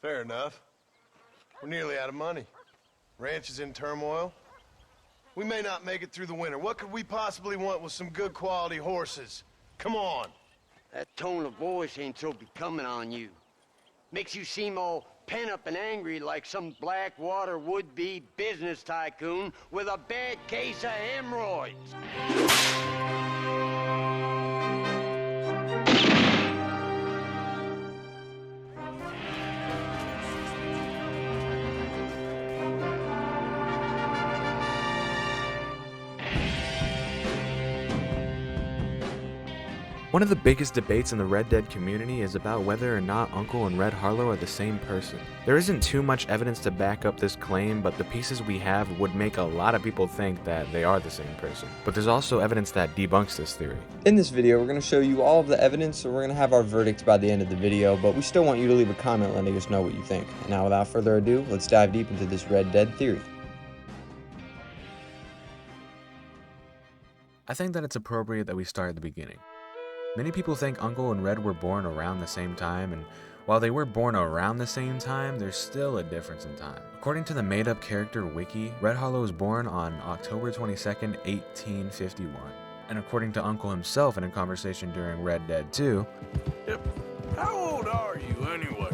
Fair enough. We're nearly out of money. Ranch is in turmoil. We may not make it through the winter. What could we possibly want with some good quality horses? Come on. That tone of voice ain't so becoming on you. Makes you seem all pent up and angry like some Blackwater would-be business tycoon with a bad case of hemorrhoids. One of the biggest debates in the Red Dead community is about whether or not Uncle and Red Harlow are the same person. There isn't too much evidence to back up this claim, but the pieces we have would make a lot of people think that they are the same person. But there's also evidence that debunks this theory. In this video, we're going to show you all of the evidence, so we're going to have our verdict by the end of the video, but we still want you to leave a comment letting us know what you think. And now without further ado, let's dive deep into this Red Dead theory. I think that it's appropriate that we start at the beginning. Many people think Uncle and Red were born around the same time, and while they were born around the same time, there's still a difference in time. According to the made-up character wiki, Red Harlow was born on October 22nd, 1851. And according to Uncle himself in a conversation during Red Dead 2, Yep. How old are you anyway?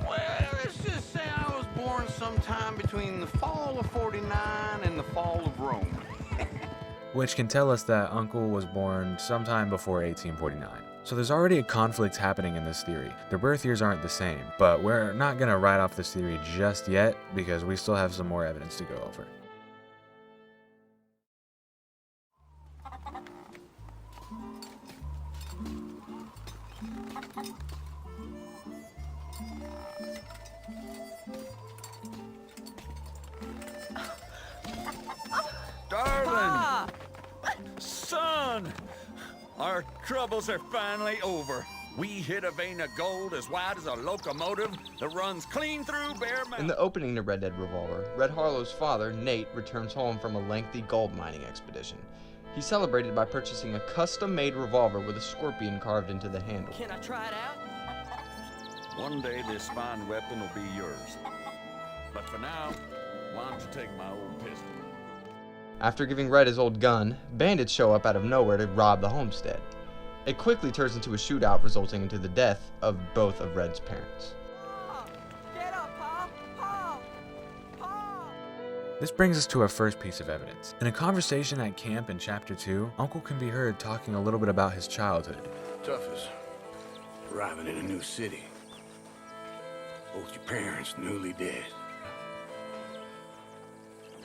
Well, let's just say I was born sometime between the fall of 49 and the fall of Rome. which can tell us that Uncle was born sometime before 1849. So there's already a conflict happening in this theory. Their birth years aren't the same, but we're not gonna write off this theory just yet because we still have some more evidence to go over. Darling! Son! Our troubles are finally over. We hit a vein of gold as wide as a locomotive that runs clean through Bear Mountain. In the opening to Red Dead Revolver, Red Harlow's father, Nate, returns home from a lengthy gold mining expedition. He celebrated by purchasing a custom-made revolver with a scorpion carved into the handle. Can I try it out? One day this fine weapon will be yours. But for now, why don't you take my old pistol? After giving Red his old gun, bandits show up out of nowhere to rob the homestead. It quickly turns into a shootout, resulting into the death of both of Red's parents. Get up, Pa! Pa! Pa! This brings us to our first piece of evidence. In a conversation at camp in Chapter 2, Uncle can be heard talking a little bit about his childhood. Tough as arriving in a new city. Both your parents newly dead.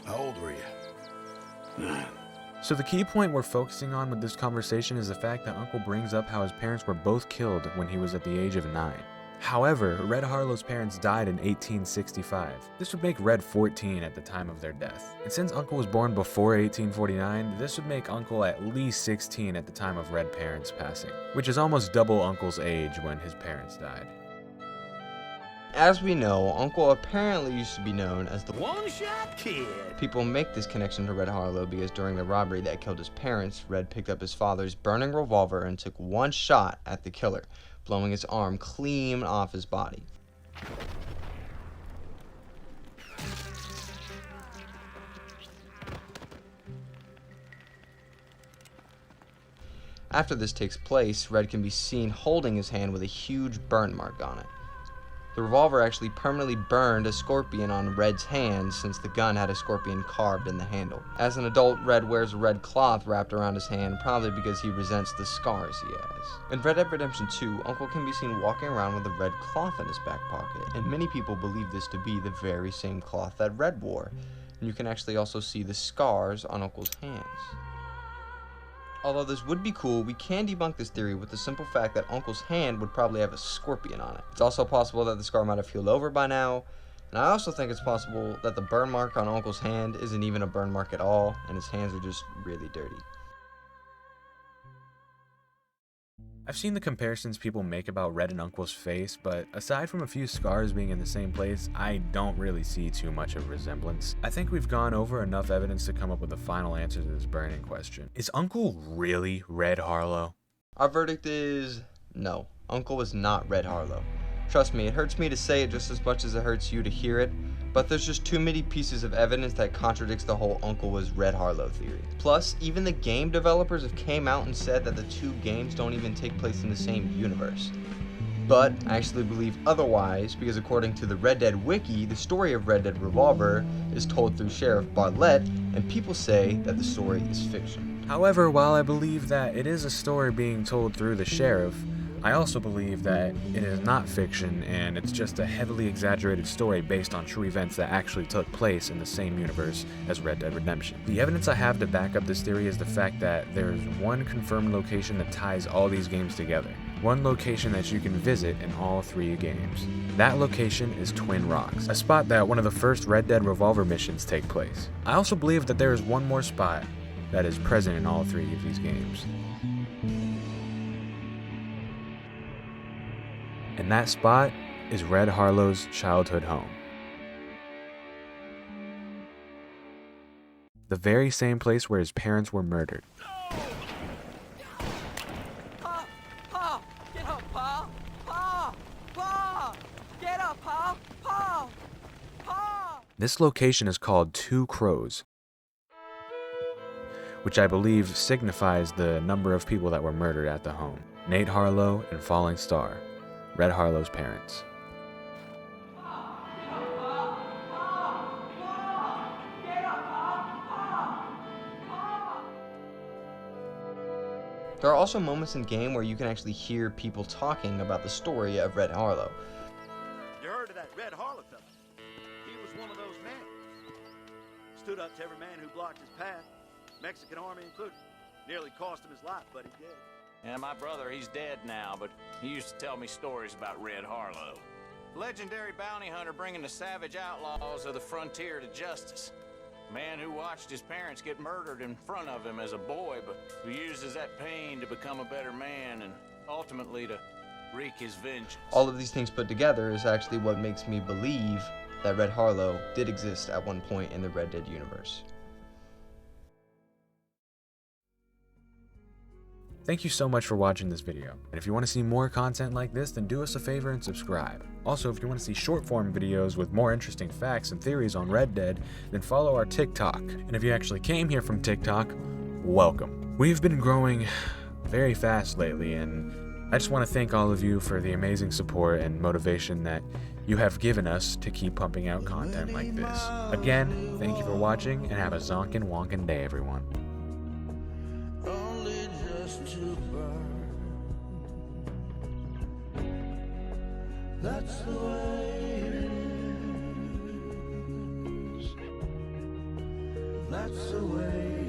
How old were you? 9. So the key point we're focusing on with this conversation is the fact that Uncle brings up how his parents were both killed when he was at the age of 9. However, Red Harlow's parents died in 1865. This would make Red 14 at the time of their death. And since Uncle was born before 1849, this would make Uncle at least 16 at the time of Red parents' passing, which is almost double Uncle's age when his parents died. As we know, Uncle apparently used to be known as the One-shot kid. People make this connection to Red Harlow because during the robbery that killed his parents, Red picked up his father's burning revolver and took one shot at the killer, blowing his arm clean off his body. After this takes place, Red can be seen holding his hand with a huge burn mark on it. The revolver actually permanently burned a scorpion on Red's hand since the gun had a scorpion carved in the handle. As an adult, Red wears a red cloth wrapped around his hand, probably because he resents the scars he has. In Red Dead Redemption 2, Uncle can be seen walking around with a red cloth in his back pocket, and many people believe this to be the very same cloth that Red wore. And you can actually also see the scars on Uncle's hands. Although this would be cool, we can debunk this theory with the simple fact that Uncle's hand would probably have a scorpion on it. It's also possible that the scar might have healed over by now, and I also think it's possible that the burn mark on Uncle's hand isn't even a burn mark at all, and his hands are just really dirty. I've seen the comparisons people make about Red and Uncle's face, but aside from a few scars being in the same place, I don't really see too much of a resemblance. I think we've gone over enough evidence to come up with a final answer to this burning question. Is Uncle really Red Harlow? Our verdict is no. Uncle is not Red Harlow. Trust me, it hurts me to say it just as much as it hurts you to hear it, but there's just too many pieces of evidence that contradicts the whole Uncle was Red Harlow theory. Plus, even the game developers have came out and said that the two games don't even take place in the same universe. But I actually believe otherwise, because according to the Red Dead Wiki, the story of Red Dead Revolver is told through Sheriff Bartlett, and people say that the story is fiction. However, while I believe that it is a story being told through the sheriff, I also believe that it is not fiction and it's just a heavily exaggerated story based on true events that actually took place in the same universe as Red Dead Redemption. The evidence I have to back up this theory is the fact that there is one confirmed location that ties all these games together. One location that you can visit in all 3 games. That location is Twin Rocks, a spot that one of the first Red Dead Revolver missions take place. I also believe that there is one more spot that is present in all 3 of these games. And that spot is Red Harlow's childhood home. The very same place where his parents were murdered. Pa! Pa! Get up, Pa! Pa! Pa! Get up, Pa! Pa! Pa! This location is called Two Crows, which I believe signifies the number of people that were murdered at the home. Nate Harlow and Falling Star, Red Harlow's parents. There are also moments in game where you can actually hear people talking about the story of Red Harlow. You heard of that Red Harlow fella? He was one of those men. Stood up to every man who blocked his path, Mexican army included. Nearly cost him his life, but he did. Yeah, my brother, he's dead now, but he used to tell me stories about Red Harlow. Legendary bounty hunter bringing the savage outlaws of the frontier to justice. Man who watched his parents get murdered in front of him as a boy, but who uses that pain to become a better man and ultimately to wreak his vengeance. All of these things put together is actually what makes me believe that Red Harlow did exist at one point in the Red Dead universe. Thank you so much for watching this video, and if you want to see more content like this, then do us a favor and subscribe. Also, if you want to see short form videos with more interesting facts and theories on Red Dead, then follow our TikTok. And if you actually came here from TikTok, welcome. We've been growing very fast lately, and I just want to thank all of you for the amazing support and motivation that you have given us to keep pumping out content like this. Again, thank you for watching, and have a zonkin' wonkin' day, everyone. To burn. That's the way it is. That's the way